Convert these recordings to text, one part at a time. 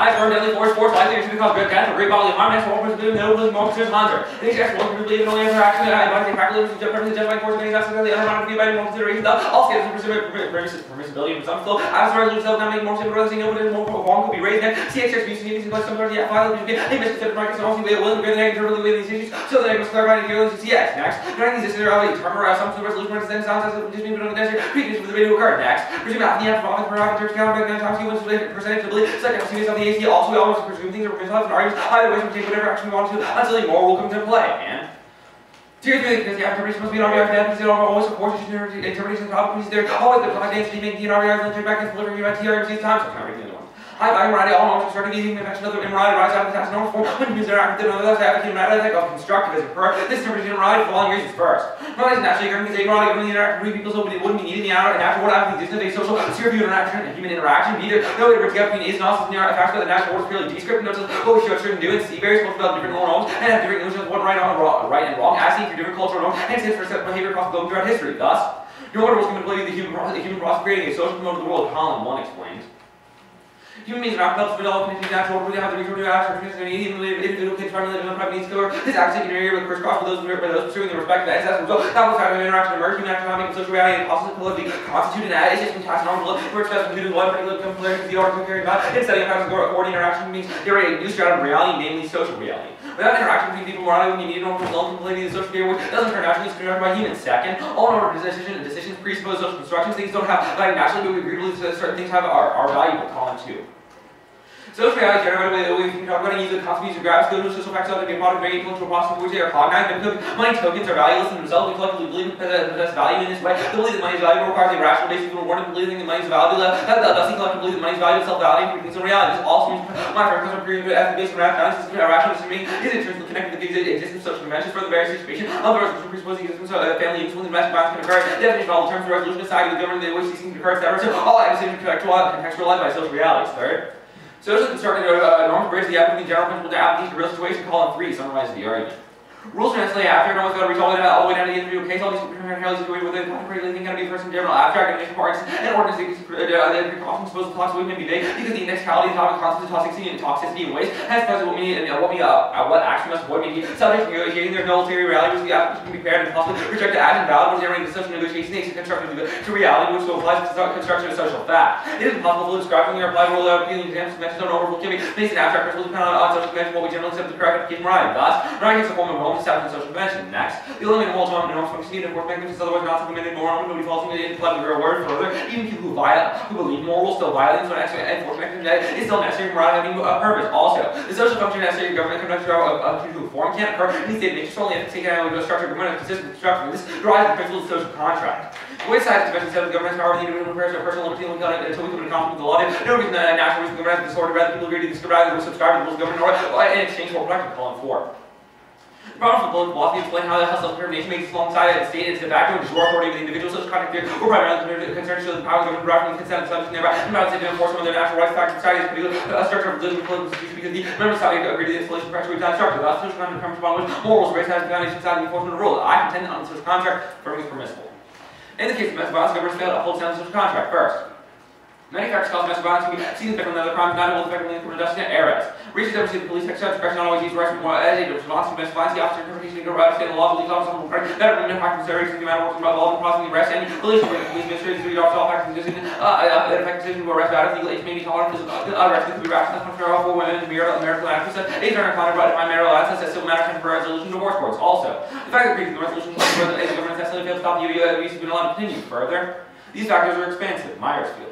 I swear deadly force, life leaders to cause great death or great bodily harm, next one person doing no really more considered Hanser. The next one person believe in only interaction that I advise the practical limits of perfectly justifying force of any aspect of the undermined view by more consideration of all scales of permissibility of some flow. As a resolution self not making more simple rather than no more wrong could be raised next. CXX use needs to some sort of file to get a misconcepted markets and also be willing to greater than interpret these issues. So that I must clarify the feelings of CX. Next, during these issues are term or some sort of resolution runs then sounds as if just maybe on the desert previous with the video card. Next, presume after the after office per church calendar back then times you percentage of belief. Second, series of the AC also we always presume things are resolved and arguments. Either way, we take whatever action we want to until the more will come into play. And tier 3, because the interpretation must be an RBI because they don't always support interpretation of topics. They're always the content to make the RBI and turn back and deliver you at TRMC times. So I can't read the other one. I'm immorality, all norms starting using the mention of the immorality rise out of the task norms form when you interact with another advocate immorality of constructivism. This interpretation of immorality for the following reasons. First, immorality is naturally occurring because immorality when the interaction between people so it wouldn't be needed in the hour and after what happens existence of a social sphere view interaction and human interaction. Either no it together between is and also near facts about the natural order is purely descriptive notes of what we should and do and see various cultures develop different norms and have different notions of what right and wrong as seen through different cultural norms and since for set behavior across the globe throughout history. Thus, your order was going to play the human process creating a social mode of the world, Column 1 explains. Human beings are not developed into natural order, we have the reason to action, and even individual kids primarily live in private needs killer. This action taken area with crisscross with those pursuing the respect of the excess result. That was how an interaction emerged, human economic and social reality and possibility constituted an addition from task normal where it's best included one particular compared to the order carried about. In studying how to coordinate interaction means generate a new stratum of reality, namely social reality. Without interaction between people, morality when you need normal result completely the social behavior doesn't turn naturally constructed by humans. Second, all normal decisions presuppose social constructions. Things don't have like naturally, but we agree to believe that certain things are valuable. Column 2. Social reality generated the way we can talk about and use the concept of graphs, go to social facts out there, be a part of very intellectual process which they are cognizant. Money tokens are valueless in themselves. We collectively believe that possess value in this way. The belief that money is valuable requires a rational basis for warning believing that money is valuable. Thus, he collectively believes that money is valuable, self-value, and predicts in reality. This also means my friend comes from period as the basis of rational decision is intrinsically connected to the existence of social conventions for the various situation of the resolution presupposing existence of family use when the domestic violence can occur. Definition of all the terms of the resolution society, the government, the which seeking to occur, etc. All decisions contextualized by social realities. Third, social constructed norms bridge the applicant general principle to application to real situation. Column 3 summarizes the argument. Rules are necessarily after, no one's got to resolve it all the way down to the individual case. All these inherently situated with it, concretely think be person general abstract and parts and ordinances that precautions supposed to talk so we may be vague because the indexicality topic constitutes toxicity in ways has present what we need and what action must avoid may be subject to negotiating their null theory reality which the applicant can be paired and possibly reject the action valid when generating the social negotiation takes construction to reality which will apply to construction of social fact. It is impossible to describe when we are applying rule out appealing examples mentioned on overall giving based on abstract principles depending on social convention what we generally accept the correct application right. Thus, right takes the form of established social convention. Next, the eliminate whole time norms function needed work mechanisms otherwise not supplemented moral nobody falls into the intellect of your word further. Even people who believe moral still violate so an enforcement mechanism is still necessary for morality having a purpose. Also, the social function necessary government conduct to form can't occur in the state of nature solely if it's taken out of a structure of government consistent with structure. This derives the principle of social contract. The way sides convention says the government's power of the individual affairs of personal liberty until we come into conflict with the law. No reason that natural reason the government has disorder rather people agree to discriminate the subscribe to the rules of government or in exchange for practical. Column 4. The problem of political philosophy explain how the self-determination makes alongside the state is de facto and jure authority of the individual social contract theory or primarily concerned to show the power of the government directly consent and subject thereby and by the state of enforcement of their natural rights fact society is particularly a structure of religion political institution because the members of society agree to the installation of pressure without structure. Thus, social contract comes upon which morals race has the foundation of the enforcement of the rule. I contend that on the social contract, firming is permissible. In the case of domestic violence, governments fail to uphold sound social contract. First, many factors cause domestic violence to be seen as another crime, not able to effectively implement justice and errors. Research demonstrates the police exercise discretion not always use rights as a response to domestic violence. The officer interpretation of the law believes officers will better than impact considerations the matter works involved in processing the arrest and police administrators to all factors decision effective decision to arrest out of legal age may be tolerant physical arrest that could be rational control for women marital access. Age are countered by divine marital access as civil matter for resolution divorce courts. Also, the fact that the resolution of the government necessarily failed to stop the abuse has been allowed to continue. Further, these factors are expansive. Myersfield.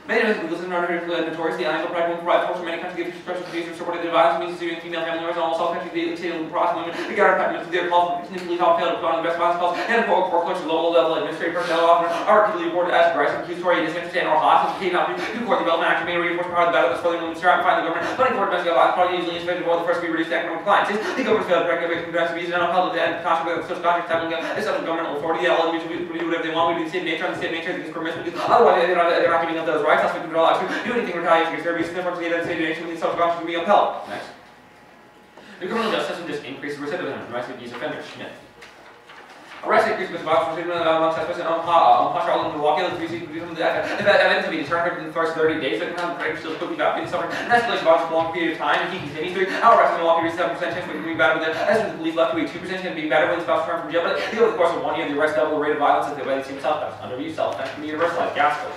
Many of us legals and notoriously unable to provide force for many countries give expression to abuse or supported the violence means instituting female family members and almost all countries the state of process women the guard departments their calls for continually help fail to put on the best violence calls and foreclosure local level administrative personnel often are repeatedly reported as aggressive, accusatory, disinterested, or hostile to not to court development action may reinforce the power of the battle that's further women strap find the government funding for domestic violence probably usually inspected for the first to be reduced to economic compliance. The government's failed to regulate domestic abuse and upheld the consequence of social contracts having a central governmental authority that allows them to do whatever they want. We do the same nature and the same nature is permissible because otherwise they're not giving up those rights. That's what we draw out to do anything retaliation against their abuse, and therefore the state nation with these social contracts can be upheld. Next. The criminal justice system just increases recidivism for domestic abuse offenders. Schmidt. Arrest increased with box for among suspects on posture all in Milwaukee. Let's receive from the evidence to be determined in the first 30 days. The crime still could be about being suffered an escalation box for a long period of time. He continues to arrest in Milwaukee reaches 7% chance of being battered with it. As the police left to a 2% chance of being battered when the spouse returned from jail. But over the course of 1 year, the arrest doubled the rate of violence as the way they see himself. That's underview self-defense from the universalized Gaskell.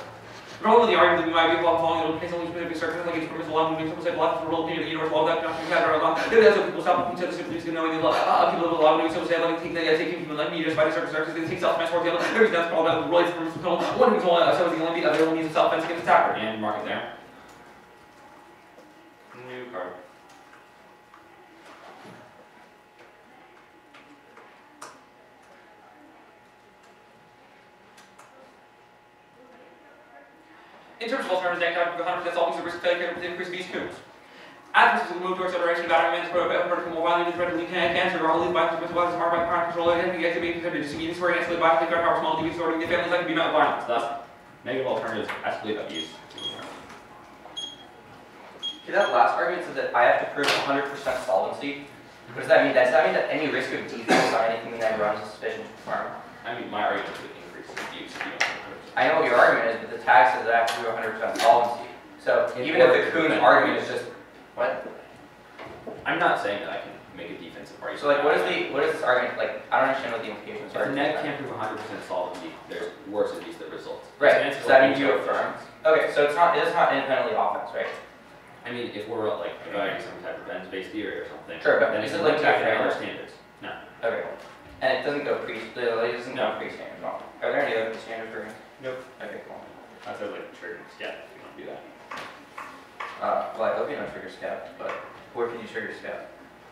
Roll with the argument that we might be able to follow the case only specific circumstances like it's permissible law, moving some say block for roll opinion of the universe law that not matter or law. That's what people stop each other simply to knowing the law. People live the law, moving some say like take taking from the land just by the circumstances, they take self-defense for the other. There's that's all about the rights from the one who's only so is the only other means of self-defense against attacker. And mark it there. New card. In terms of alternatives, that's always a risk of failure with increased beast coons. Advocates will move towards acceleration of battery vertical more widely threatened cancer, or all these violence with weapons marked by crime control, and get to be considered to meetings where escalate violence, gun power, small TV sorting, the families that can be met with violence. Thus, negative alternatives escalate abuse. Okay, that last argument said that I have to prove 100% solvency. What does that mean? Does that mean that any risk of defense or anything that runs a suspicion to farm? I mean, my argument would increase abuse. I know what your argument is, but the tag says that I have to do 100% solvency. So even if the Kuhn's argument is just what? I'm not saying that I can make a defensive argument. So like, what is this argument like? I don't understand what the implications are. If the net can't prove 100% solvency, there's worse at least the results. Right. So that means you affirm. Okay, so it's not independently offense, right? I mean, if we're like evaluating some type of evidence-based theory or something, sure, but then is it's it like our standards. No. Okay. And it doesn't go pre-standard at all. Are there any other standards for? Nope. Okay, cool. I said like trigger scat if you want to do that. Well, I hope you don't trigger scat, but where can you trigger scat?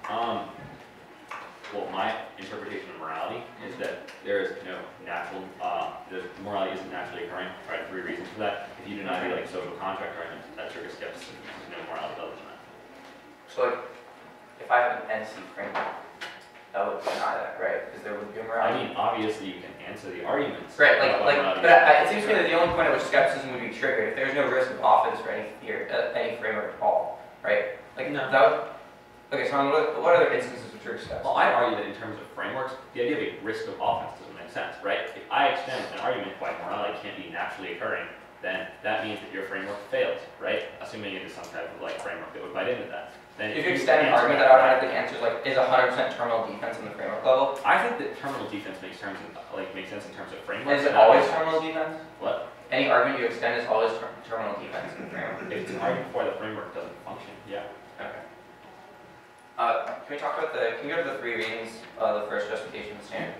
Well, my interpretation of morality is that there is no natural, morality isn't naturally occurring. Right, 3 reasons for that. If you deny the like social contract argument, that triggers skepticism. There's no morality other than that. So like, if I have an NC framework, that would deny that, right? Because there would be a morality. I mean, obviously you can answer the arguments. Right, but it seems to me that the only point at which skepticism would be triggered if there's no risk of offense for any framework at all, right? Like no. That would. Okay, so what other instances would trigger skepticism? Well, I'd argue that in terms of frameworks, the idea of a risk of offense doesn't make sense, right? If I extend an argument why morality can't be naturally occurring, then that means that your framework fails, right? Assuming it is some type of like framework that would bite into that. Then if you extend an argument that automatically answers like, is 100% terminal defense in the framework level? I think that terminal defense makes sense in terms of framework. Is it always terminal defense? What? Any argument you extend is always terminal defense in the framework. If it's an argument for the framework doesn't function, yeah. Okay. Can we talk about can you go to the 3 readings of the first justification of the standard?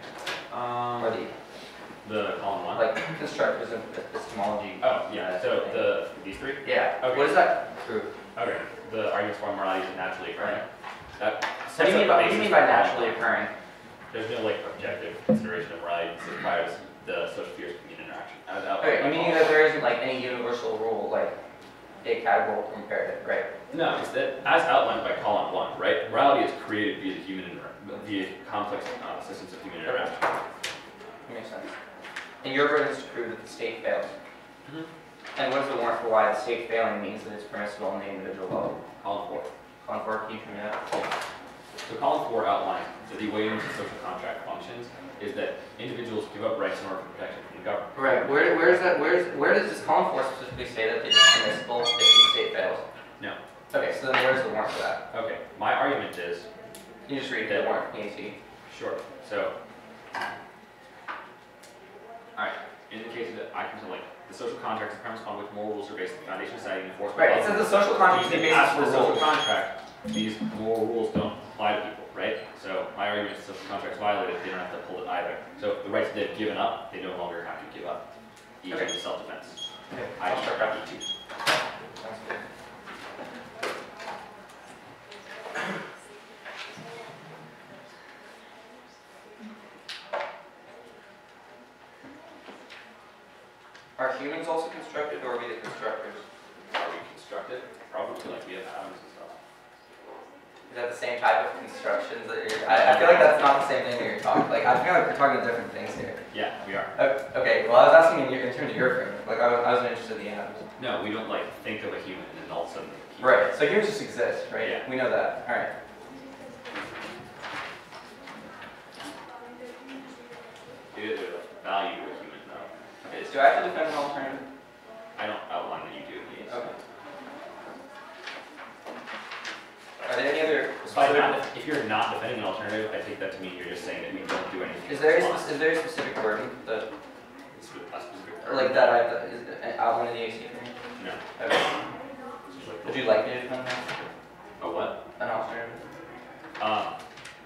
Or the column 1? Like constructivism, epistemology. Oh, yeah, so these 3? Yeah. Okay. What does that prove? Okay, the arguments for morality is naturally occurring. Right. What do you mean by naturally occurring? There's no like objective consideration of morality that requires the social spheres of human interaction. Okay, you meaning that there isn't like any universal rule, like a categorical imperative, right? No, it's that as outlined by column 1, right? Morality is created via complex systems of human interaction. That makes sense. And your burden is to prove that the state fails. Mm-hmm. And what is the warrant for why the state failing means that it's permissible in the individual level? Column 4. Column 4, can you show me that? Yeah. So column 4 outlines that the way in which the social contract functions is that individuals give up rights in order for protection from the government. Right. Where does this column 4 specifically say that it is permissible if the state fails? No. Okay, so then where's the warrant for that? Okay. My argument is. Can you just read the warrant from EAC? Sure. So. Alright. In the case of the the social contract is the premise upon which moral rules are based on the foundation of society and enforcement. Right. It says the social contract is the basis for the rules. social contract. These moral rules don't apply to people, right? So my argument is social contract is violated, they don't have to uphold it either. So the rights they've given up, they no longer have to give up. Even in self-defense. Okay. I start after 2. Sounds good. Are humans also constructed, or are we the constructors? Are we constructed? Probably, like we have atoms and stuff. Is that the same type of constructions that you're... I feel like that's not the same thing that you're talking... Like, I feel like we're talking about different things here. Yeah, we are. Okay, well, I was asking in terms of your framework. Like, I wasn't interested in the atoms. No, we don't, think of a human and then all of a sudden... Right, so humans just exist, right? Yeah. We know that. All right. do I have to defend an alternative? I don't outline that you do. Yes. Okay. Are there any other? If you're not defending an alternative, I take that to mean you're just saying that we don't do anything. Is there a specific wording that, or like that outline in the AC for me? No. Okay. Would you like me to defend that? A what? An alternative.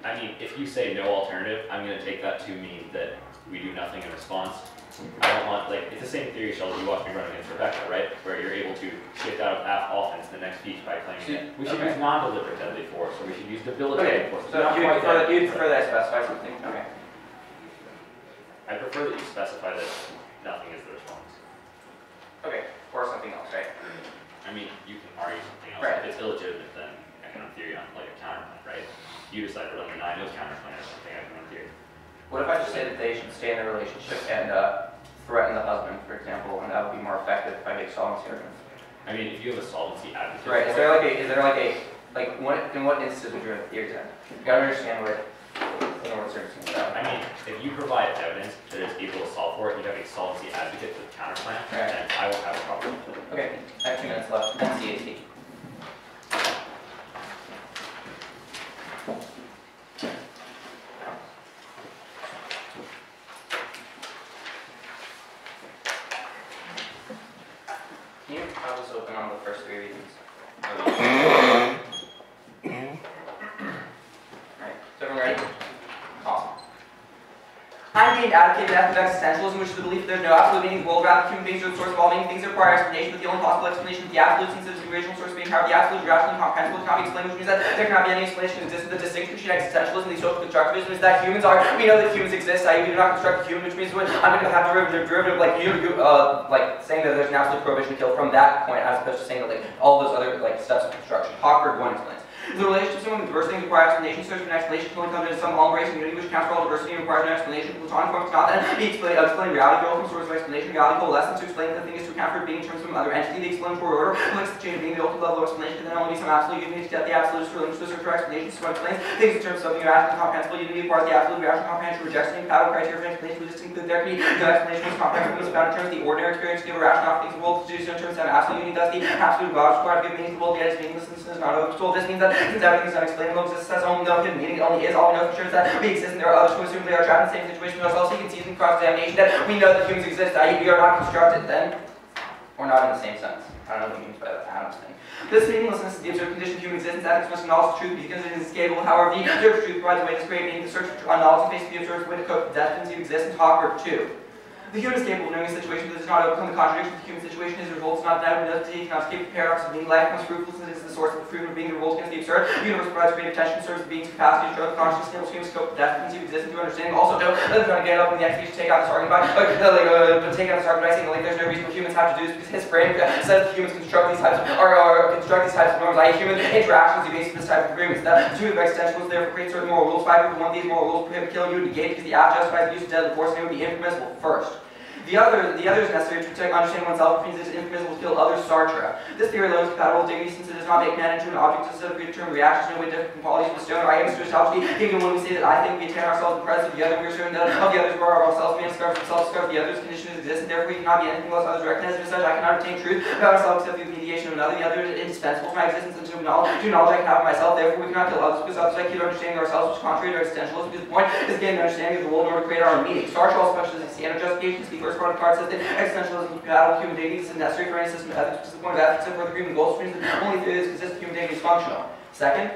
I mean, if you say no alternative, I'm going to take that to mean that we do nothing in response. I don't want, like, it's the same theory, Sheldon, you watched me run against Rebecca, right? Where you're able to shift out of offense in the next piece by claiming that we should use non-deliberate deadly force, or we should use debilitating force. So you'd prefer that I specify something? Okay. I prefer that you specify that nothing is the response. Okay, or something else, right? I mean, you can argue something else. Right. If it's illegitimate, then I can run theory on, like, a counterplan, right? You decide whether or not I know counterplan or something, I can run theory. What if I just say that they should stay in their relationship and threaten the husband, for example, and that would be more effective if I make solvency arguments? I mean, if you have a solvency advocate. Right. In what instances would you have theories in? You gotta understand what circumstances about. I mean, if you provide evidence that is able to solve for it, you have a solvency advocate with counterplan, then I will have a problem with it. Okay, I have 2 minutes left. NCAT. Can you have this open on the first 3 readings? Alright, so everyone ready? Awesome. I'm being advocated of existentialism, which is the belief that there's no absolute meaning in the world, rather human beings are the source of all meaning. Things that require explanation, but the only possible explanation is the absolute, since it is the original source of being power. The absolute is rational and comprehensible, cannot be explained, which means that there cannot be any explanation that exists. The distinction between existentialism and the social constructivism is that humans are, we know that humans exist, i.e. we do not construct a human, which means when I'm going to have derivative like like saying that there's an absolute prohibition to kill from that point, as opposed to saying that like all those other like steps of construction. Hochberg 1 explains. The relationship between diverse things require explanation, so an explanation can only come into some all-embracing unity which accounts for all diversity and requires an explanation. Platonic forms cannot then be explain reality, go from source of explanation. Reality coalesces to explain that the thing is to account for it being in terms of some other entity. The explanatory order links the chain of being the ultimate level of explanation, can then only be some absolute unity to get the absolute to relinquish the search for explanation. So what explains things in terms of something rational, comprehensible unity, part of the absolute rational comprehension rejects any compatible criteria for explanation. We just include there can be no explanation was comprehensible was found in terms of the ordinary experience to give a rational things of the world to do so in terms of absolute unity. Thus the absolute God is required to give meaning to the world, yet its meaninglessness is not oversold. This means that since everything is unexplainable, exists as only no hidden meaning, it only is. All we know for sure is that we exist and there are others who assume they are trapped in the same situation with ourselves. So you can see in cross-examination that we know that humans exist, i.e. we are not constructed then, or not in the same sense. I don't know what he means by that Adams thing. This meaninglessness is the observed condition of human existence. Ethics must acknowledge the truth because it is inescapable. However, the observed truth provides a way to create meaning. The search for knowledge and face the observed way to cope with dependency of existence. Hochberg 2. The human is capable of knowing a situation, but does not overcome the contradiction of the human situation. His revolt is not denied, but he cannot escape the paradox of being. Life becomes fruitlessness. It is the source of the freedom of being. The revolt against the absurd. The universe provides creative tension, serves the being's capacity to show the consciousness, enables humans to cope with dependency of existence through understanding. Also, don't let them try to get up in the execution to take out this argument by take out this argument by saying like there's no reason what humans have to do this because his frame says that humans construct these types of norms, i.e. human interactions are based on this type of agreements. That the two of existentialists therefore create certain moral rules. 5 one of these moral rules prohibit killing, you would negate because the act justifies the use of deadly force and it would be impermissible first. The other is necessary to protect understanding oneself, which means it is impermissible to kill others. Sartre. This theory alone is compatible with dignity since it does not make man into an object instead of predetermined reactions no way different from qualities of the stone. Our aim is to establish the kingdom when we say that I think we attain ourselves in the presence of the other, we are certain that of the others where ourselves man discovers himself, discovers the other's condition is existent, therefore we cannot be anything else others recognize. As such, I cannot obtain truth about myself except through the mediation of another. The other is indispensable to my existence and to knowledge I can have of myself, therefore we cannot kill others because others I keep understanding ourselves, which is contrary to existentialism, because the point is getting an understanding of the world in order to create our own meaning. Sartre also mentions the standard justification. The first part of the card says that existentialism is compatible with human dignity. This is necessary for any system of ethics, which is the point of ethics and for the agreement goals, which means that only theory that consists of human dignity is functional. Second,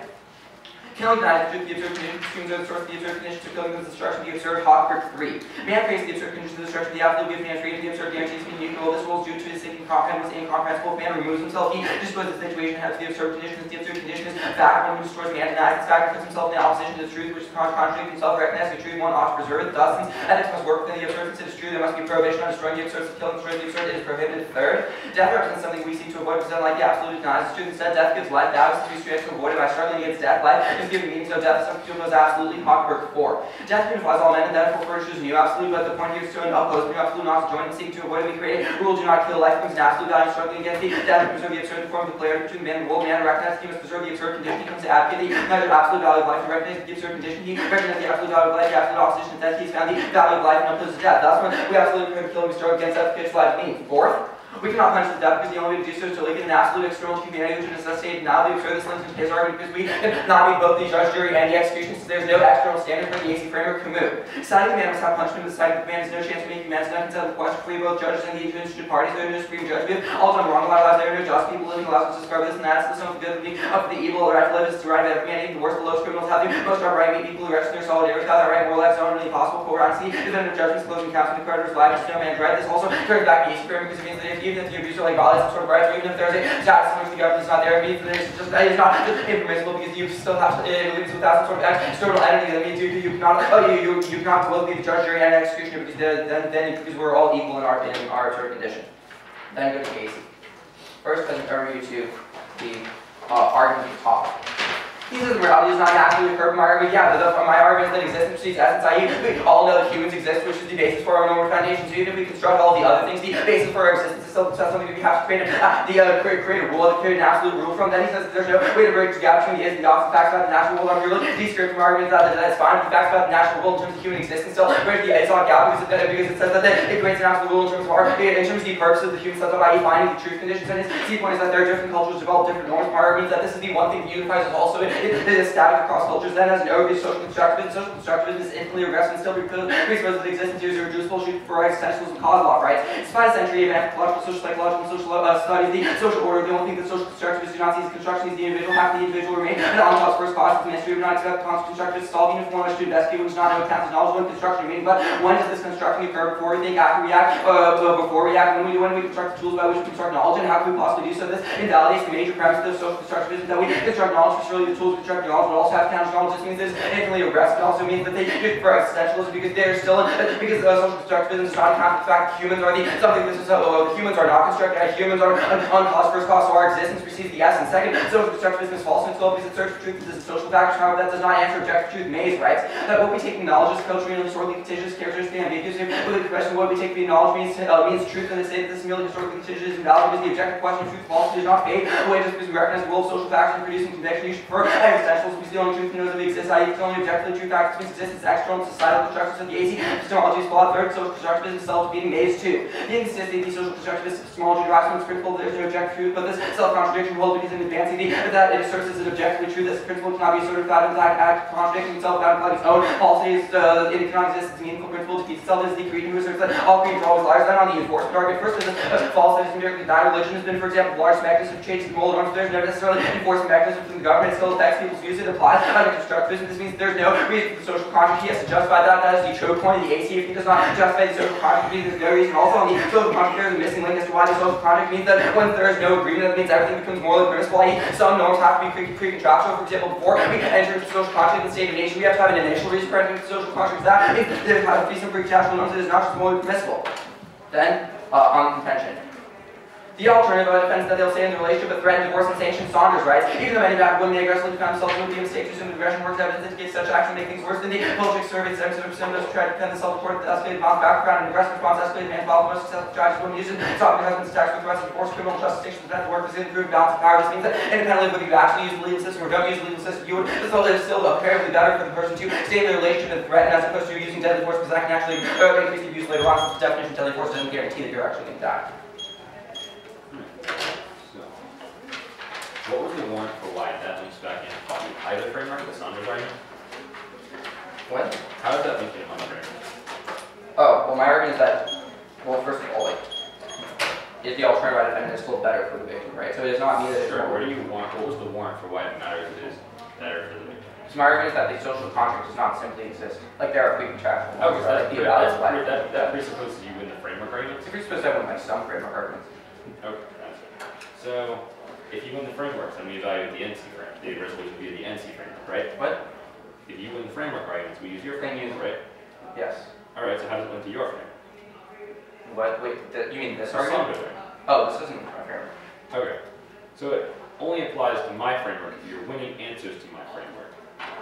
killing denies the truth of the observed conditions, consuming the source of the observed conditions, to killing the destruction of the observed. Hochberg 3. Man creates the observed conditions of the destruction of the absolute, gives man freedom, the observed guarantees being neutral. This rule is due to his thinking comprehensible, incomprehensible. If man removes himself, he disposes the situation, has the observed conditions. The observed condition is fact. One who destroys man denies this fact and puts himself in opposition to the truth, which is contrary to himself, recognizing the truth one ought to preserve. Thus, since ethics must work within the observance, it is true there must be a prohibition on destroying the absurd, killing, destroying the absurd. It is prohibited. Third, death represents something we seek to avoid because unlike the absolute, it denies the truth. Instead, death gives life. That is to be straight to avoid it by struggling against death. Life is the given meaning, so death is absolutely clockwork 4. Death unifies all men, and therefore furnishes a new absolute, but the point here is to oppose the new absolute, not to join and seek to avoid and be created. Rule do not kill, life brings an absolute value, struggling against the death, preserve the absurd form of the polarity between man and world. Man recognizes he must preserve the absurd condition, he comes to advocate the measure of absolute value of life, to recognize the absurd condition, he recognizes the absolute value of life, the absolute opposition of death, he's found the value of life and opposes death. Thus, when we absolutely prohibit killing, we struggle against death, which life means. Fourth, we cannot punish the death because the only way to do so is to link an absolute external to humanity, which is necessitated now. The absurdist links into his argument because we cannot make both the judge, jury, and the execution, so there's no external standard for the AC framework to move. Deciding the man must have punishment, the deciding the man has no chance of making amends, and unconsidered the question for both judges and the interested parties. There are no supreme judge. We have all done wrong in our lives. There are no just people living allows us to discover this and that. It's the sum of the good, of the evil, the right to live is to right of every man, even the worst, the lowest criminals have the most right, meet people who rest in their solidarity without that right, more lives are only possible, for honesty, definitive judgments, closing counts, and the creditor's life, is no man's right. This also turns back the AC framework because it means that even if the abuser like violates some sort of rights, or even if there's a status in which the government is not there, it means that it's not impermissible because you still have to live without some sort of external entity. That means you cannot both be the judge, jury, and executioner because because we're all equal in our absurd condition. Then go to Casey. First, let me review to the argument topic. He says morality is not naturally occur from my argument. Yeah, my argument that existence precedes essence, i.e. we all know that humans exist, which is the basis for our normal foundations. Even if we construct all the other things, the basis for our existence is still something that we have to create a rule, to create an absolute rule from. Then he says that there's no way to bridge the gap between the is and the opposite facts about the natural world. I'm really described from arguments that that's fine. The facts about the natural world in terms of human existence still bridge the is on gap because it says that it creates an absolute rule in terms of the purpose of the human setup, i.e. finding the truth conditions. And his key point is that there are different cultures develop different norms. My argument is that this is the one thing that unifies us also. It is static across cultures, then has no social constructivism. Social constructivism is infinitely regressive and still presupposes the existence of irreducible for existentialism and cause law, right? Despite a century of anthropological, social, psychological, and social studies, the social order, the only thing that social constructivists do not see as construction is the individual. Half the individual remain and on God's first cause of the mystery. We do not expect constructivists to solve uniform understood best people, which is not know counts as knowledge when construction remains. But when does this construction occur? Before we think, after we act, before we act, when we construct the tools by which we construct knowledge, and how can we possibly do so? This invalidates the major premise of social constructivism that we construct knowledge, for surely the tools to construct knowledge, but also have counter knowledge. This means it's infinitely regressive. It also means that they for existentialism because they're still because social constructivism does not account for the fact that humans are humans are not constructed. Humans are uncaused first cause, so our existence precedes the essence. Second, social constructivism is false and still because it searches for truth as a social factor. However, that does not answer objective truth. Mays writes that what we take to be knowledge is culturally and historically contiguous, characteristically ambiguous. With the question of what we take to be knowledge means truth, and they say that this merely historically contiguous is invalid because the objective question of truth falsity does not fade away just because we recognize the role of social factors in producing conviction. You should prefer existentialism because the only truth knows that we exist. It's only objectively true factors means existence, external societal constructions of the AC epistemology is flawed. Third, social constructivism is self-defeating. Mays 2. The inconsistency of the social constructivist epistemology derives from its principle that there is no objective truth, but this self-contradiction holds because in advancing that it asserts as an objectively true, this principle cannot be asserted without in fact contradicting itself, without implying its own falsities. It cannot exist as a meaningful principle defeats itself. This is the creed who asserts that all creeds are always liars. Then on the enforcement argument, first is false that is empirically bad. Religion has been, for example, the largest mechanism of changing the moral norms. There's no necessarily enforcement mechanism from the government. It still affects people's views. It applies under constructivism. This means there's no reason for the social contract. He has to justify that. That is the choke point of the AC. If he does not justify the social contract, there's no reason. Also on the social contract, there is a missing link as to why the social contract means that when there is no agreement, that means everything becomes morally permissible. Some norms have to be pre-contractual. For example, before we enter into social contract in the state of nation, we have to have an initial reason for entering into social contract. That means there has to be some pre-contractual norms that is not just morally permissible. Then, on contention. The alternative defense that they'll say in the relationship with threat, divorce, and sanction. Saunders writes, even though many bad women may aggressively defend themselves with the mistake to assume aggression works evidence indicates such action make things worse than the Polchik survey. 77% of those who try to defend themselves report that the escalated violence background and aggressive response escalated man's violence. Most successful strategies women use it to stop their husband's attacks with threats of force, criminal justice, distinction, the work is improved balance of power. This means that independently whether you actually use the legal system or don't use the legal system, you would still apparently better for the person to stay in the relationship and threaten as opposed to using deadly force because that can actually increase the abuse later on, since the definition of deadly force doesn't guarantee that you're actually going to die. What was the warrant for why that links back in either framework, the Saunders argument? What? How does that link in one framework? Oh, well, my argument is that, well, first of all, is the alternative right defendant is still better for the victim, right? So it does not mean that it's sure. Where do you want? What was the warrant for why it matters is better for the victim? So my argument is that the social contract does not simply exist. Like there are pre-contractual Okay, norms, so that like presupposes you win the framework arguments? It presupposes I win like some framework arguments. Okay, that's it. So if you win the framework, then we evaluate the NC framework. The resolution via the NC framework, right? What? If you win the framework arguments, we use your framework, right? Yes. Alright, so how does it link to your framework? What? Wait, you mean this The argument? Saunders argument. Oh, this isn't my framework. Okay. So it only applies to my framework if you're winning answers to my framework.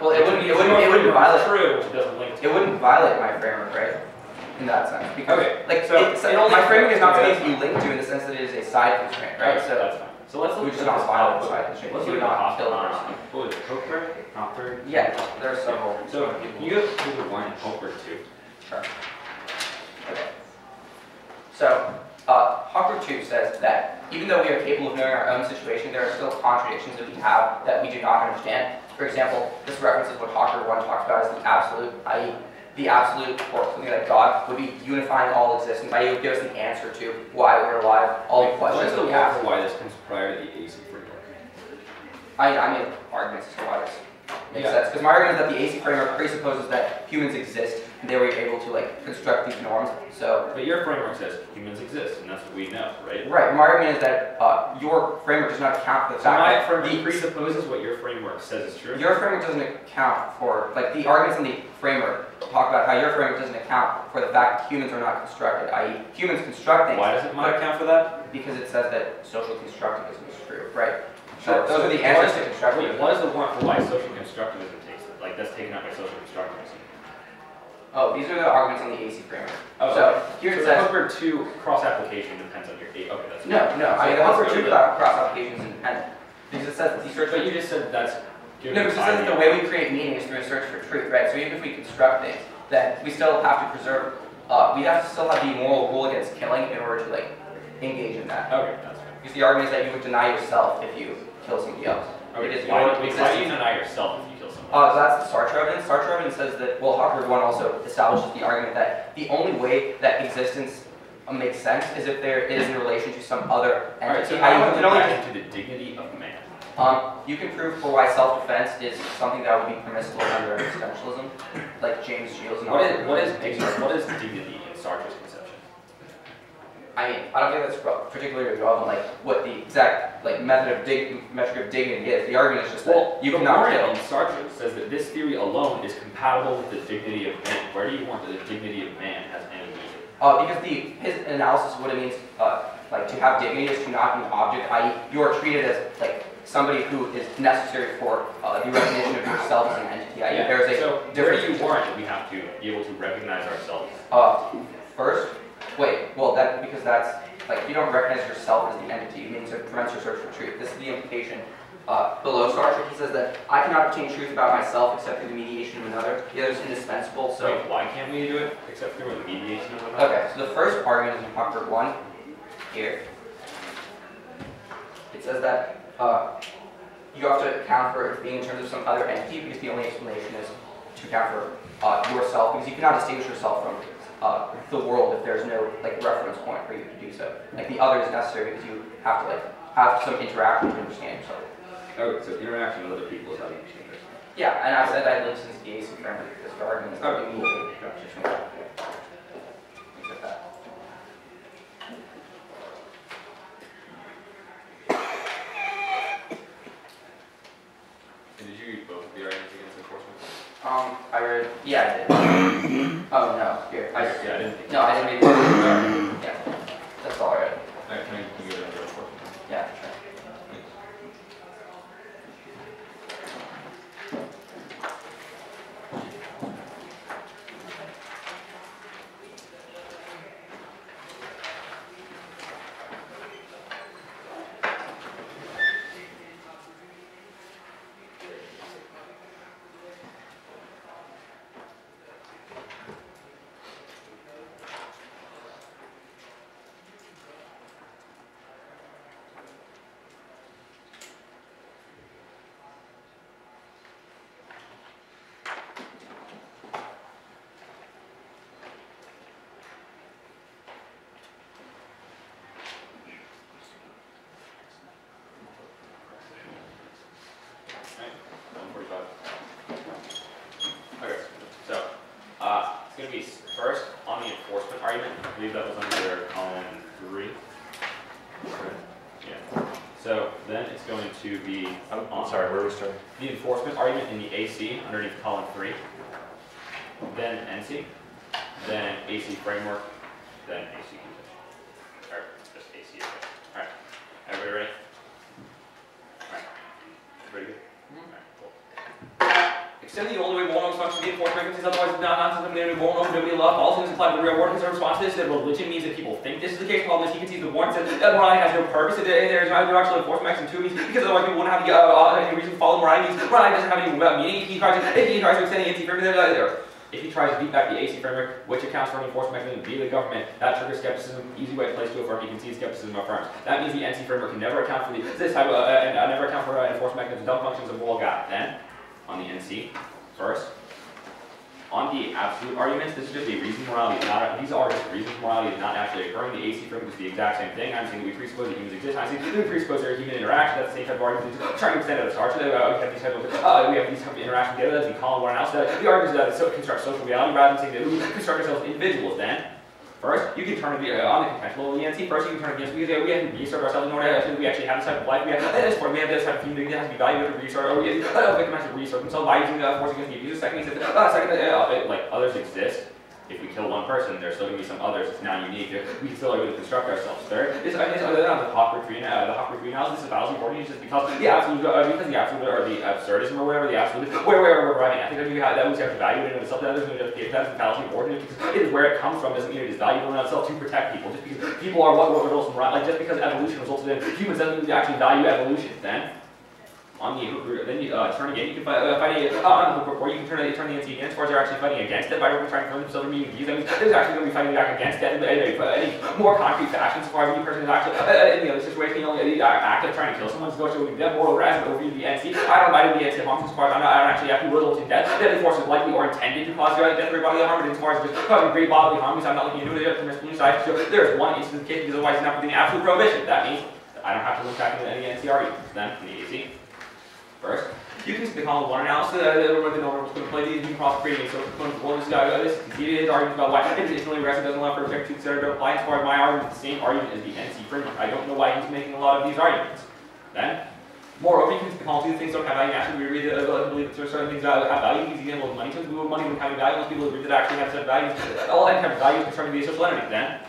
Well, it wouldn't violate. True, it doesn't link to It wouldn't violate my framework, right? In that sense, because Okay, like so my framework is not something to be linked to in the sense that it is a side constraint, right? Okay, So that's fine. So let's we look just at not this violate the hospital. side constraint. Let's You look would at the not kill the hospital. person. What was it, Hochberg? Hochberg? Yeah, there are several. So, you go to the one in Hochberg too. Sure. Okay. So, Hawker 2 says that even though we are capable of knowing our own situation, there are still contradictions that we have that we do not understand. For example, this references what Hawker 1 talks about as the absolute, i.e. the absolute, or something like God, would be unifying all existence, i.e. would give us the answer to why we're alive, all the questions that we have. Why this comes prior to the AC framework? I mean, arguments as to why this makes sense. Because my argument is that the AC framework presupposes that humans exist, and they were able to like construct these norms. So, But your framework says humans exist, and that's what we know, right? right. My argument is that your framework does not account for the So fact my that framework presupposes what your framework says is true. your framework doesn't account for like the arguments in the framework talk about how your framework doesn't account for the fact that humans are not constructed, i.e. humans construct things. Why doesn't mine account for that? Because it says that social constructivism is true, right? Sure. Those are the What answers is- to constructivism. Wait, what is the one for why social constructivism takes it? Like that's taken up by social constructivism. Oh, these are the arguments on the AC framework. Oh, So okay. here it So says. the Hochberg 2 cross-application depends on your A. Okay, that's No, no. I mean, the So Hooker that's 2 really- cross application is independent. Because it says that the search for But you just said that's no, because it says that the way we create meaning is through a search for truth, right? So even if we construct things, then we still have to preserve. We have to still have the moral rule against killing in order to like engage in that. Okay, that's fine. Because the argument is that you would deny yourself if you kill somebody else. Okay, It is why, your why do you existence. deny yourself if you kill someone? So that's the Sartre evidence. Sartre evidence says that, well, Hawker 1 also establishes the argument that the only way that existence makes sense is if there is in relation to some other Alright, so entity. how I do can you only back into the dignity of man? You can prove for why self-defense is something that would be permissible under existentialism, like James Shields and all. What is dignity in Sartre's conception? I mean, I don't think that's particularly relevant, like what the exact like metric of dignity is. The argument is just that you cannot kill. in Sartre says that this theory alone is compatible with the dignity of man. Where do you want that the dignity of man has any meaning? Because his analysis of what it means, like to have dignity is to not be an object, i.e., you are treated as like somebody who is necessary for the recognition of yourself as an entity. I.e., Yeah, there's a so where do you warrant that we have to be able to recognize ourselves? First, because that's like if you don't recognize yourself as the entity, it means it prevents your search for truth. This is the implication below Sartre. He says that I cannot obtain truth about myself except through the mediation of another. The other is indispensable. So Wait, why can't we do it except through the mediation of another? okay, so the first argument is in Hawker 1 here. It says that you have to account for it being in terms of some other entity because the only explanation is to account for yourself because you cannot distinguish yourself from the world if there's no like reference point for you to do so. Like the other is necessary because you have to like have some interaction to understand yourself. Okay, so interaction with other people is how you understand this. Yeah, and I've said that I linked since the AC framework because the argument is that we need And did you read both of the arguments against enforcement? I read, yeah, I did. Oh, no, here, Yeah, I didn't think. no, I didn't read it. Yeah, that's all I read. Alright, can you go to enforcement? Yeah, sure. Right, 145. Okay, so it's going to be first on the enforcement argument. I believe that was under column 3. Yeah. So then it's going to be on Sorry, where are we starting? the enforcement argument in the AC underneath column 3. Then NC, then AC framework, then AC condition. Or just AC. All right. Everybody ready? All right. Pretty good. Alright, cool. Extend the only way more function to enforce frequencies, otherwise not something they won't know, nobody love. All things apply to the real world. His response to this is that religion means that people think this is the case. Problem is, he concedes the warrant says that morality has no purpose. There's no actual enforcement mechanism to it, because otherwise people wouldn't have any reason to follow morality. Morality doesn't have any meaning. If he tries to extend the NC framework, if he tries to beat back the AC framework, which accounts for an enforcement mechanism via the government, that triggers skepticism. Easy way to place to affirm. He concedes skepticism affirms. That means the NC framework can never account for this type of never account for enforcement mechanisms, dumb functions of moral God. Then, on the NC, first. On the absolute arguments, this is just a reason morality is not, these are just reasons morality is not actually occurring. The AC framework is the exact same thing. I'm saying that we presuppose that humans exist. I'm saying that we presuppose there are human interaction. That's the same type of argument. Trying to extend it to start. We have these type of interactions together as we call one another. The argument is that it constructs social reality rather than saying that we construct ourselves individuals. Then, first, you can turn it on the conventional of the NC. First, you can turn it against, we have to reassert ourselves in order to we actually have this type of life. We have this type of human that has to be valued, we have to reassert, or we have to reassert themselves by using force against the abuser. Second, he said, like others exist. If we kill one person, there's still going to be some others. It's now unique. We can still able to construct ourselves. Third, the Hochberg-Tree analysis is fallacy important just because the absolute, or the absurdism or whatever, the absolute, where we're arriving. I think that we have to value it in itself. That there's no justification. That is fallacy important because it is where it comes from. Doesn't mean it is valuable in itself to protect people. Just because people are what results in morality, like just because evolution resulted in humans doesn't mean we actually value evolution. Then. On the then you turn again. You can fight on the hook or you can turn the NC against, or they're actually fighting against it by trying to turn themselves or being abused. I mean, there's actually going to be fighting back against it in any more concrete fashion. So far as any person is actually in the other situation, the act of trying to kill someone is going to be death or harassment over the NC. I don't buy the NC harm as far as I don't actually have to result in death. Deadly force is likely or intended to cause death or bodily harm, but as far as just causing great bodily harm, I'm not looking into it from the side. So there is one instance of the case, because otherwise it's not within absolute prohibition. That means I don't have to look back into any NC arguments. Then from the AC. First, you can see the column 1 analysis where the normal was going to play these new cross creating. So this guy conceded his argument about why intentionally aggressive doesn't allow for object to consider to apply. As far as my argument, the same argument as the NC framework. I don't know why he's making a lot of these arguments. Then, moreover, you can see the column 2 things don't have value. Actually, we read believe that certain things have value. These examples of money. So money would have value. Most people agree that actually have certain values. All that have values concerning the social entity. Then.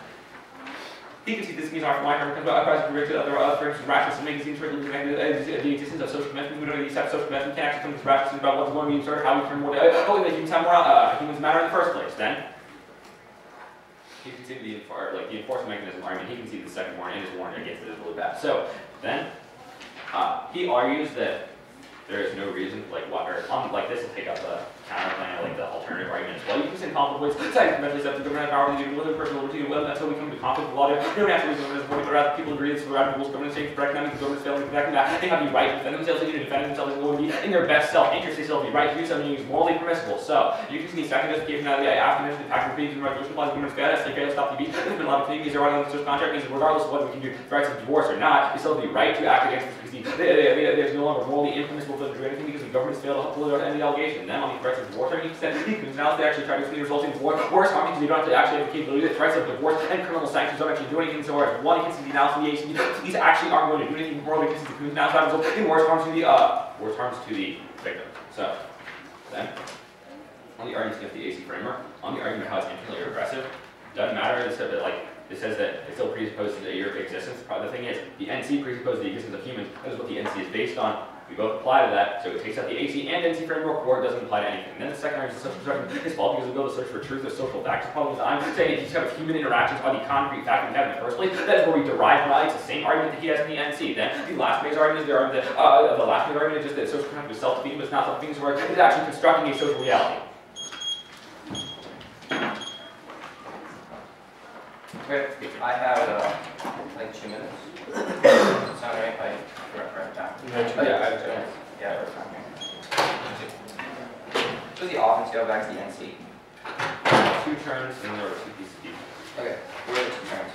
You can see this means our mind comes about uprising to other frames of rational making seems to the existence of social convention. We don't really accept social convention. We can't actually come to rational about what's going to be inserted, how we turn more humans have moral, humans matter in the first place. Then you can see the enforcement mechanism argument. He can see the second warrant and his warrant against it is really bad. So then he argues that there is no reason this will take up the counterplan, like the alternative argument as well. You can say conflict ways, conventionally accepted government power to do with personal liberty, until we come to conflict with law. No natural reason as but rather people agree that surrounding rules, government change, correct them, the government's failing to protect them. They have the right to defend themselves, they need to defend themselves in their best self-interest, they still have the right to do something that is morally permissible. So you can see the second justification out of the after mentioned the pact of and resolution applies to women's fairness, they fail to stop TV. There's been a lot of things are on the social contract means regardless of whether we can do rights of divorce or not, we still have the right to act against this because there's no longer morally impermissible for them to do anything because the government's failed to uphold any allegation. And then on the rights of divorce, you can send now they actually try to explain resulting in worse harm because you don't have to actually have the capability that threats of divorce and criminal sanctions don't actually do anything. So as one against the analysis of the AC, these actually aren't going to do anything more because the Coons now result in worse harms to the victim. So then on the argument against the AC framework, on the argument how it's infinitely regressive, doesn't matter. It says that it still presupposes that your existence. The thing is, the NC presupposes the existence of humans. That is what the NC is based on. We both apply to that, so it takes out the AC and NC framework, or it doesn't apply to anything. And then the second argument is social construction is fault because we go to search for truth or social facts. The problem is I'm saying if you have human interactions are the concrete fact we have in the first place, that is where we derive morality. It's the same argument that he has in the NC. Then the last phase argument is the last phase argument is just that social construction is self-defeating, but it's not self-defeating, so it's actually constructing a social reality. Okay, I have like 2 minutes. Sound right? Right time. Yeah, I have 2 minutes. Yeah, right time. So the offense go back to the NC. 2 turns and there were 2 pieces of defense. Okay, what are the 2 turns?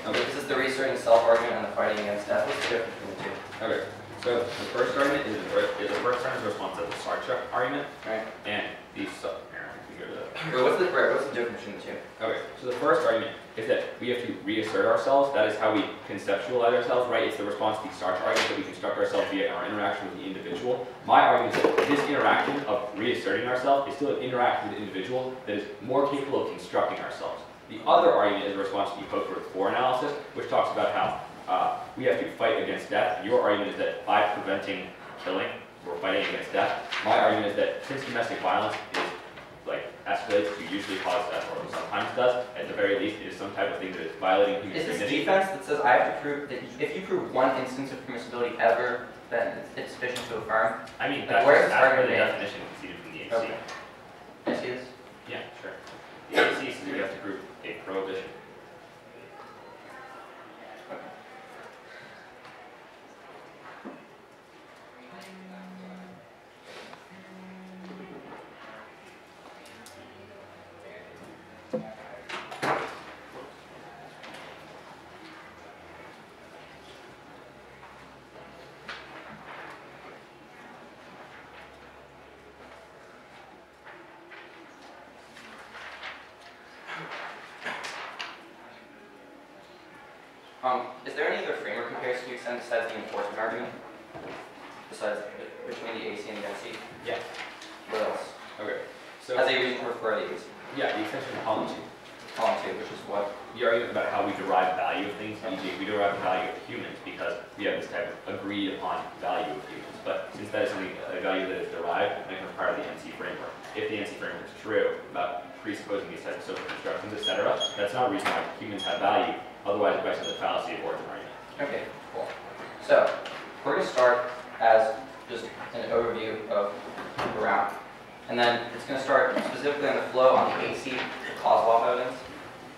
Okay, this is the reasserting self-argument and the fighting against death. What's the difference between the 2? Okay, so the first argument is the first turn is a response to the Sartre argument, right? And the what's the difference between the 2? Okay, so the first argument is that we have to reassert ourselves. That is how we conceptualize ourselves, right? It's the response to the Sartre argument that we construct ourselves via our interaction with the individual. My argument is that this interaction of reasserting ourselves is still an interaction with the individual that is more capable of constructing ourselves. The other argument is a response to the Hochberg 4 analysis, which talks about how we have to fight against death. Your argument is that by preventing killing, we're fighting against death. My argument is that since domestic violence is escalates to usually cause death, or sometimes does, at the very least, it is some type of thing that is violating human dignity. Is this defense that says I have to prove that if you prove one instance of permissibility ever, then it's sufficient to affirm? I mean, that's where the definition conceded from the AC. Okay. Yes, it is. Yeah, sure. The AC says you have to prove a prohibition. Is there any other framework comparison you extend besides the enforcement argument? Besides between the AC and the NC? Yeah. What else? Okay. So as a reason to refer the AC. Yeah, the extension of column 2. Column 2, which is what? The argument about how we derive value of things, e.g. we derive the value of humans because we have this type of agreed upon value of humans. But since that is something, a value that is derived, it becomes part of the NC framework. If the NC framework is true about presupposing these types of social constructions, etc., that's not a reason why humans have value. Otherwise, it becomes the fallacy of origin argument. Okay, cool. So, we're going to start as just an overview of the round. And then it's going to start specifically on the flow on the AC, the cause law of evidence.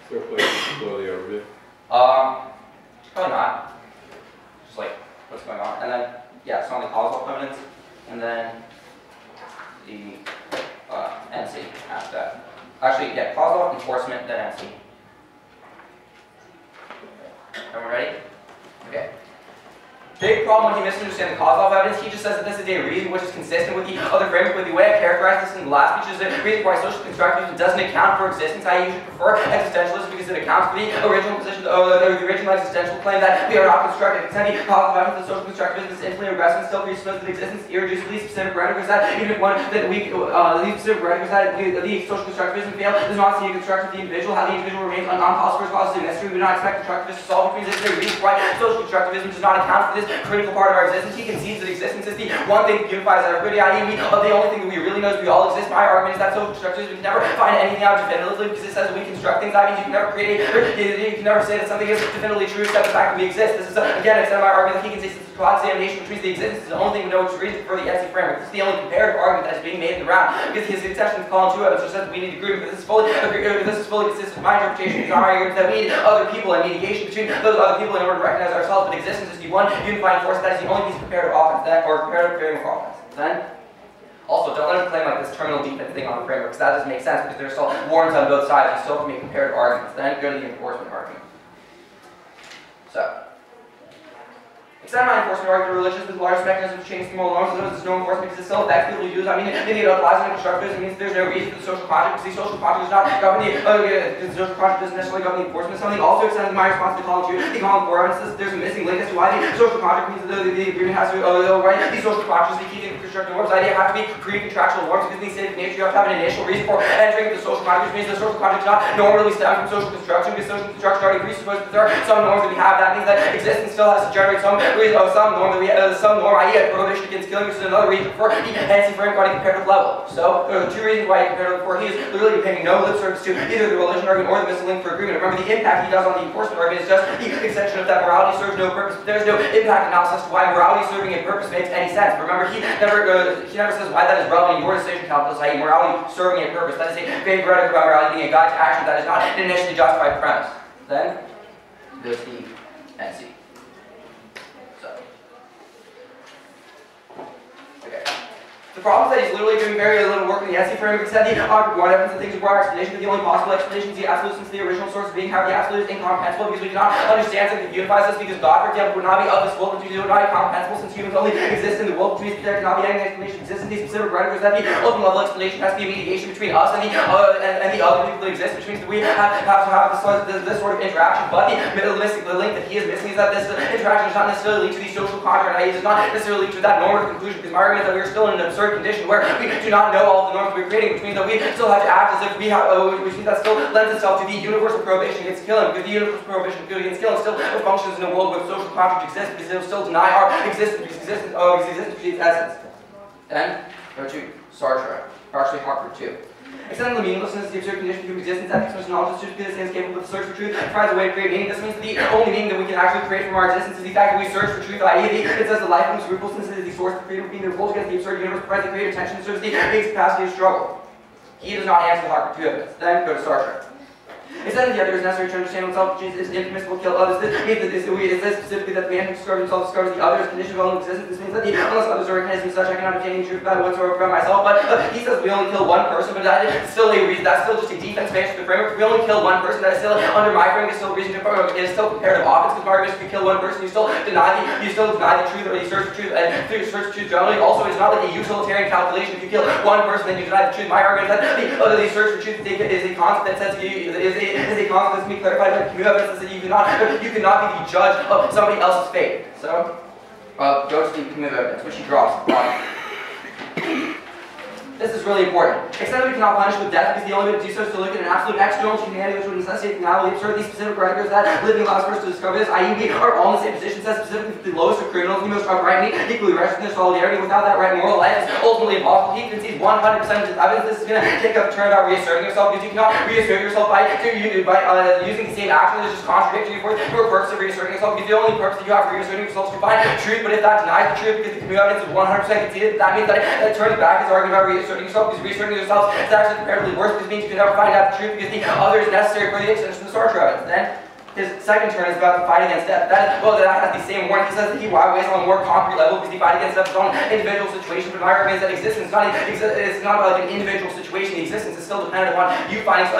Is there a place to flow the overview? Probably not. Just like what's going on. And then, yeah, so on the cause law of evidence, and then the NC after that. Actually, yeah, cause law, enforcement, then NC. Everyone ready? Okay. Big problem when he misunderstands the cause law of evidence, he just says that this is a reason which is consistent with the other framework, with the way I characterized this in the last speech, is the reason why social constructivism doesn't account for existence. I usually prefer existentialism because it accounts for the original position, the original existential claim that we are not constructed. Extending the cause of evidence of social constructivism is infinitely regressive and still presupposes the existence irreducibly specific radicals that even if one that we these specific radicals that the social constructivism fail does not see a construction of the individual, how the individual remains uncaused for his causes in history. We do not expect constructivists to solve between this. There are reasons why social constructivism does not account for this critical part of our existence. He concedes that existence is the one thing that unifies everybody, i.e. the only thing that we really know is we all exist. My argument is that social constructivism can never find anything out definitively because it says that we construct things. That means you can never create you can never say that something is definitively true except the fact that we exist. This is, again, except my argument that he can say since the cross-examination between the existence is the only thing we know which is reason for the NC framework. This is the only comparative argument that is being made in the round because his exception to column 2 evidence just says that we need agreement, but this is fully consistent with my interpretation because our argument is that we need other people and mediation between those other people in order to recognize ourselves, but existence is the one unifying force. That is the only piece of comparative offense, or comparative framework offense. Then, also, don't let him claim like this terminal defense thing on the framework, because that doesn't make sense because there's still warrants on both sides. You still have to make comparative arguments. Then go to the enforcement argument. So, extend my enforcement argument to religions with the largest mechanism to change the moral norms. There's no enforcement because it's still effects people use. I mean, it applies to constructivism. It means there's no reason for the social contract because the social contract does not govern the social contract doesn't necessarily govern the enforcement. Something also extends my response to column 2. The column 4 says there's a missing link as to why the social contract means that the agreement has to right. The social contract is the key thing for constructive norms. Idea have to be pre-contractual norms because in the state of nature you have to have an initial reason for entering the social contract, which means the social contract does not normally stem from social construction because social construction already presupposes that there are some norms that we have. That means that existence still has to generate some norm that we have, some norm, i.e. prohibition against killing, which is another reason for the NC framework on a comparative level. So, there are two reasons why comparative for he is literally paying no lip service to either the religion argument or the missing link for agreement. Remember, the impact he does on the enforcement argument is just the extension of that morality serves no purpose. But there's no impact analysis to why morality serving a purpose makes any sense. Remember, he never says why that is relevant in your decision calculus, i.e. morality serving a purpose. That is a vague rhetoric about morality being a guide to action that is not an initially justified premise. Then, goes the NC. The problem is that he's literally doing very little work in the NC framework. Instead, the one evidence and things require explanation, but the only possible explanation is the absolute since the original source being how the absolute is incomprehensible because we cannot understand something that unifies us because God, for example, would not be of this world, which would not be comprehensible since humans only exist in the world, which means that there cannot be any explanation exists in these specific radicals. That the ultimate level explanation has to be a mediation between us and the other people that exist, which means that we have to have this sort of interaction. But the link that he is missing is that this interaction does not necessarily lead to the social contract, i.e. does not necessarily lead to that normative conclusion because my argument is that we are still in an absurd condition where we do not know all of the norms we're creating, which means that we still have to act as if we have, which means that still lends itself to the universal prohibition against killing, because the universal prohibition against killing still functions in a world where social contract exists, because it will still deny our existence, because existence is its essence. Then go to Sartre, or actually Harper 2. Extending the meaninglessness of the absurd condition to existence, ethics, such knowledge, is because it is capable of the search for truth, provides a way to create meaning. This means that the only meaning that we can actually create from our existence is the fact that we search for truth, i.e. it says the life and scrupulousness is the source of freedom, being the revolt against the absurd universe, provides the creative tension, serves the base capacity to struggle. He does not answer the Harper 2 evidence. Then go to Sartre. Extending the other is necessary to understand himself, which is impermissible to kill others. This means that it says specifically that the man who discovers himself discovers the other is conditioned of existence. This means that unless others are recognized as such, I cannot obtain any truth about it whatsoever from myself. But he says we only kill one person, but that is still a reason. That's still just a defense based on the framework. If we only kill one person, that is still under my framework. It's still a reason to it is still comparative offense. Because my argument is if you kill one person, you still deny the truth, or you search for truth, and through search for truth generally. Also, it's not like a utilitarian calculation. If you kill one person, then you deny the truth. My argument is that the search for truth is a concept that says is a concept that's clarified by the Camus evidence that you cannot be the judge of somebody else's fate. So, go to the Camus evidence, which he drops. This is really important. Except that we cannot punish with death because the only way to do so is to look at an absolute external humanity which would necessitate finality. Absurd these specific records that living allows for us to discover this, i.e. we are all in the same position, says specifically the lowest of criminals, the most upright, equally wretched in their solidarity. Without that right moral life, it's ultimately impossible. He concedes 100% of his evidence. This is going to take up a turn about reasserting yourself because you cannot reassert yourself by using the same action that's just contradictory for your purpose of reasserting yourself, because the only purpose that you have for reasserting yourself is to find truth. But if that denies the truth because the Camus evidence is 100% conceded, that means that it turns back his argument about reasserting yourself, because reasserting yourself is actually comparatively worse, because it means you can never find out the truth because the other is necessary for the extension of the Sartre evidence. Then his second turn is about the fight against death. That has the same warning. He says that he weighs on a more concrete level because the fight against death is on an individual situation. But my argument is that existence is not like an individual situation. The existence is still dependent upon you finding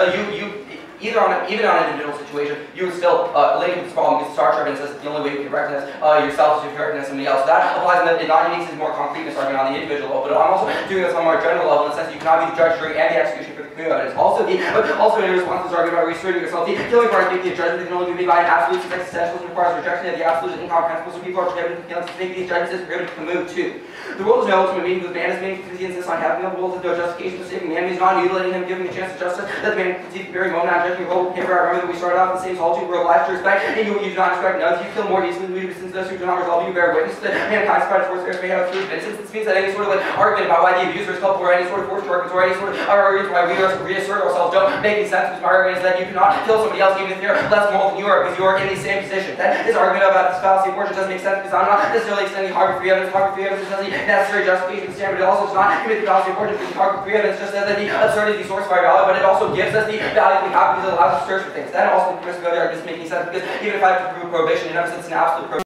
even on an individual situation, you would still link this problem because Sartre evidence says that the only way you can recognize yourself is if you recognize somebody else. That applies in not unique, is more concreteness argument on the individual level, but I'm also doing this on a more general level in the sense that you cannot be the judge, jury, and the execution for the Camus evidence. Also in response to this argument about reasserting yourself, the killing part of the judgment can only be made by an absolute existentialist and requires rejection of the absolute and incomprehensible. So people are prohibited to make these judgments is prohibited to Camus too. The world is no ultimate meaning of man is meaning because he insists on having the world as no justification for saving man. He's not mutilating him, giving a chance of justice. That the man can see the very moment I'm judging the world paper. I remember that we started off in the same solitude where life to respect, and you do not respect others. You kill more easily since those who do not resolve you bear witness that mankind spread towards theirs may have true innocence. This means that any sort of argument about why the abuser is culpable or any sort of forced arguments or any sort of arguments why we reassert ourselves don't make any sense, because my argument is that you cannot kill somebody else even if they're less moral than you are because you are in the same position. That his argument about this fallacy of fortune doesn't make sense because I'm not necessarily extending Harper 3 evidence. Harper 3 evidence is the necessary justification standard, but it also does not commit the fallacy of fortune because Harper 3 evidence just says that the absurdity is the source of our value, but it also gives us the value that we have because it allows us to search for things. That also the argument doesn't make any sense because even if I have to prove prohibition, it never sets an absolute prohibition.